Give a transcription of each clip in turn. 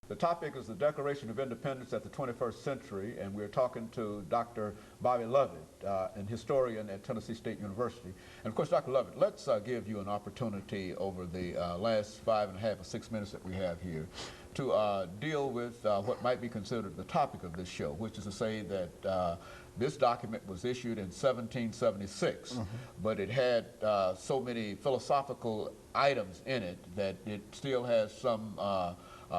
The topic is the Declaration of Independence at the 21st Century, and we're talking to Dr. Bobby Lovett, an historian at Tennessee State University. And of course, Dr. Lovett, let's give you an opportunity over the last 5.5 or 6 minutes that we have here to deal with what might be considered the topic of this show, which is to say that this document was issued in 1776, but it had so many philosophical items in it that it still has some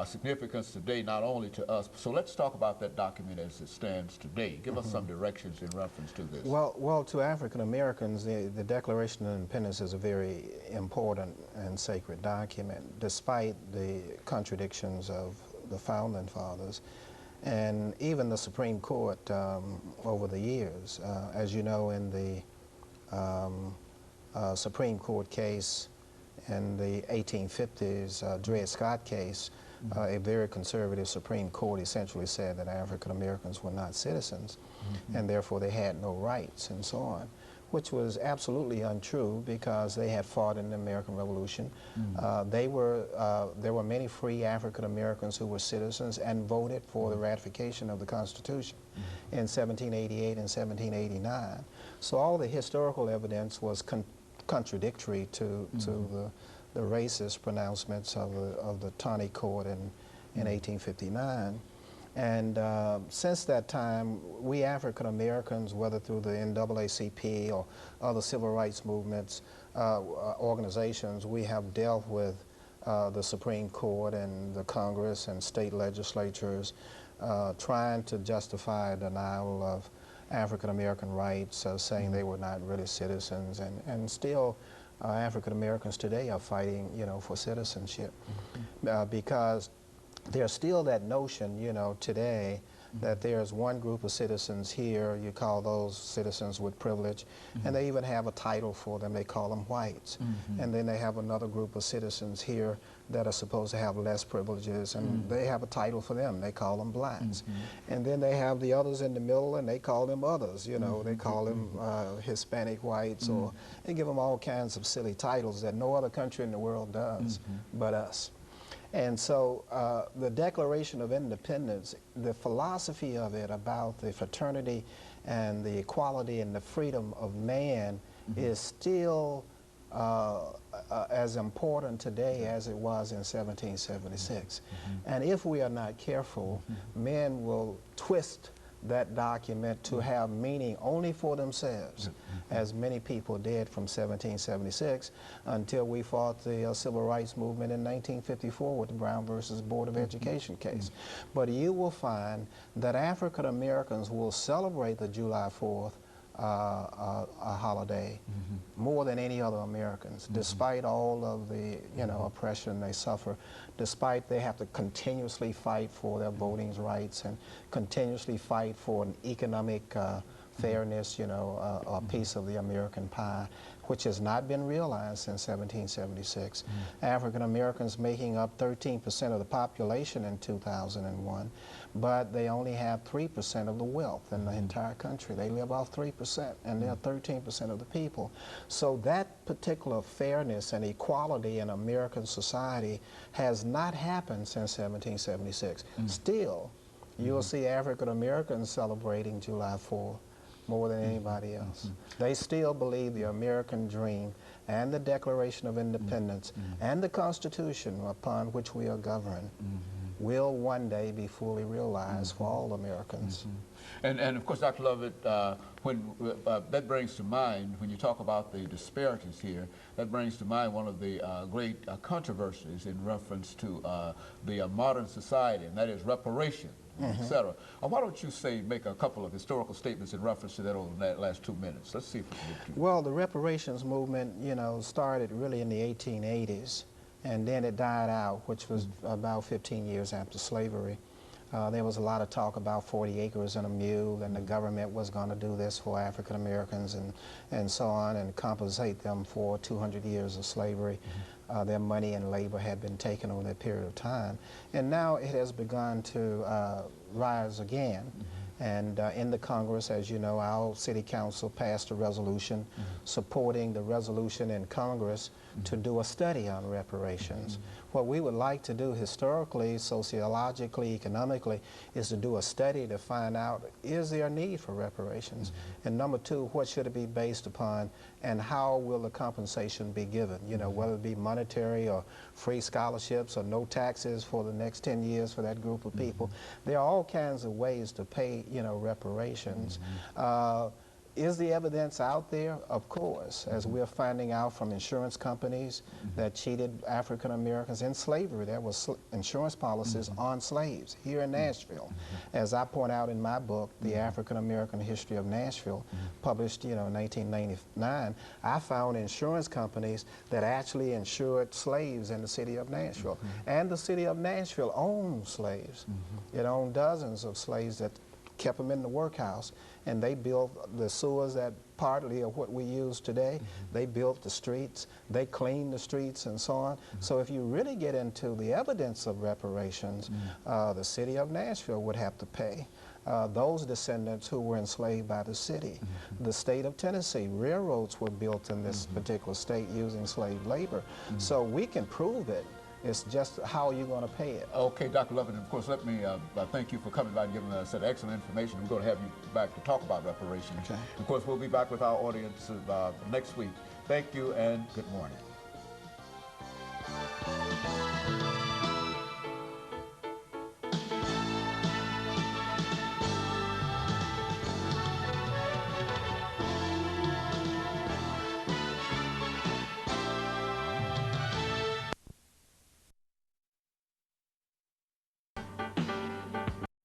significance today, not only to us. So let's talk about that document as it stands today. Give us some directions in reference to this. Well, to African Americans, the Declaration of Independence is a very important and sacred document, despite the contradictions of the Founding Fathers and even the Supreme Court over the years. As you know, in the Supreme Court case in the 1850s, Dred Scott case, a very conservative Supreme Court essentially said that African Americans were not citizens and therefore they had no rights and so on, which was absolutely untrue because they had fought in the American Revolution. There were many free African Americans who were citizens and voted for the ratification of the Constitution in 1788 and 1789. So all the historical evidence was contradictory to the racist pronouncements of the Taney Court in 1859. And since that time, we African Americans, whether through the NAACP or other civil rights movements, organizations, we have dealt with the Supreme Court and the Congress and state legislatures trying to justify denial of African American rights, saying they were not really citizens, and still African Americans today are fighting, for citizenship because there's still that notion, today that there's one group of citizens here, you call those citizens with privilege, and they even have a title for them, they call them whites. And then they have another group of citizens here that are supposed to have less privileges, and they have a title for them, they call them blacks. And then they have the others in the middle, and they call them others, they call them Hispanic whites, or they give them all kinds of silly titles that no other country in the world does but us. And so the Declaration of Independence, the philosophy of it about the fraternity and the equality and the freedom of man is still as important today as it was in 1776. And if we are not careful, men will twist that document to have meaning only for themselves, as many people did from 1776 until we fought the civil rights movement in 1954 with the Brown versus Board of Education case. But you will find that African Americans will celebrate the July 4th holiday more than any other Americans, despite all of the oppression they suffer, despite they have to continuously fight for their voting rights and continuously fight for an economic fairness, a piece of the American pie, which has not been realized since 1776. African Americans making up 13% of the population in 2001, but they only have 3% of the wealth in the entire country. They live off 3%, and they're 13% of the people. So that particular fairness and equality in American society has not happened since 1776. Still, you'll see African Americans celebrating July 4th more than anybody else. They still believe the American dream and the Declaration of Independence and the Constitution upon which we are governed will one day be fully realized for all Americans. And of course, Dr. Lovett, that brings to mind, when you talk about the disparities here, that brings to mind one of the great controversies in reference to the modern society, and that is reparation, etc. Why don't you make a couple of historical statements in reference to that over the last 2 minutes? Let's see if we can get to it. Well, the reparations movement, started really in the 1880s, and then it died out, which was about 15 years after slavery. There was a lot of talk about 40 acres and a mule, and the government was going to do this for African Americans and so on, and compensate them for 200 years of slavery. Their money and labor had been taken over that period of time. And now it has begun to rise again. And in the Congress, as you know, our city council passed a resolution supporting the resolution in Congress to do a study on reparations. What we would like to do historically, sociologically, economically, is to do a study to find out, is there a need for reparations? And number two, what should it be based upon, and how will the compensation be given? You know, whether it be monetary or free scholarships or no taxes for the next 10 years for that group of people. There are all kinds of ways to pay, you know, reparations. Is the evidence out there? Of course, as we're finding out from insurance companies that cheated African Americans in slavery. There was insurance policies on slaves here in Nashville. As I point out in my book, The African American History of Nashville, published, you know, in 1999, I found insurance companies that actually insured slaves in the city of Nashville. And the city of Nashville owned slaves. It owned dozens of slaves that kept them in the workhouse, and they built the sewers that partly are what we use today. They built the streets, they cleaned the streets, and so on. So if you really get into the evidence of reparations, the city of Nashville would have to pay those descendants who were enslaved by the city. The state of Tennessee, railroads were built in this particular state using slave labor. So we can prove it. It's just how you're going to pay it. Okay, Dr. Lovett, and of course, let me thank you for coming by and giving us that excellent information. We're going to have you back to talk about reparations. Okay. Of course, we'll be back with our audience next week. Thank you and good morning.